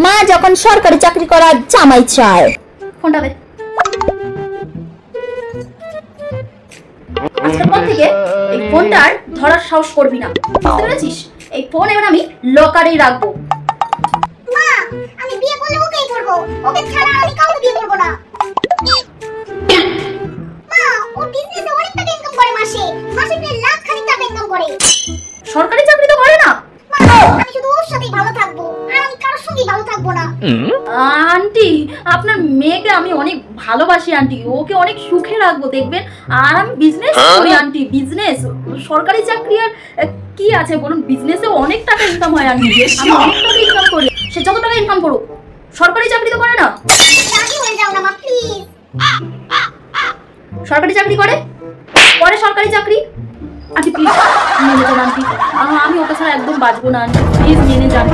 মা যখন সরকারি চাকরি করার জামাই চায়। ফোনটা দে। আজকের পর থেকে এই ফোনটার ধরার সাহস করবি না, বুঝতে পেরেছিস? এই ফোন এবার আমি লকারেই রাখবো। মা আমি বিয়ে করলে ওকেই করব, ওকে ছাড়া আমি কাউকে বিয়ে করব না। মা ও বিজনেসে অনেক টাকা ইনকাম করে, মাসে মাসে প্রায় লাখ খানিক টাকা ইনকাম করে। সরকারি চাকরি তো করে না। মা আমি শুধু ওর সাথেই ভালো থাকবো, আর আমি কারোর সঙ্গেই ভালো থাকবো না। আন্টি আপনার মেয়েকে আমি অনেক ভালোবাসি আন্টি, ওকে অনেক সুখে রাখবো দেখবেন। আর আমি বিজনেস করি আন্টি, বিজনেস। সরকারি চাকরি আর কি আছে বলুন, বিজনেসে অনেক টাকা ইনকাম হয় আন্টি, আমি অনেক টাকা ইনকাম করি। সে যত টাকা ইনকাম করুক, সরকারি চাকরি তো করে না। রাজি হয়ে যাও না মা প্লিজ। সরকারি চাকরি করে সরকারি চাকরি। আন্টি প্লিজ মেনে যান আন্টি, আমি ওকে ছাড়া একদম বাঁচবো না আন্টি, প্লিজ মেনে যান।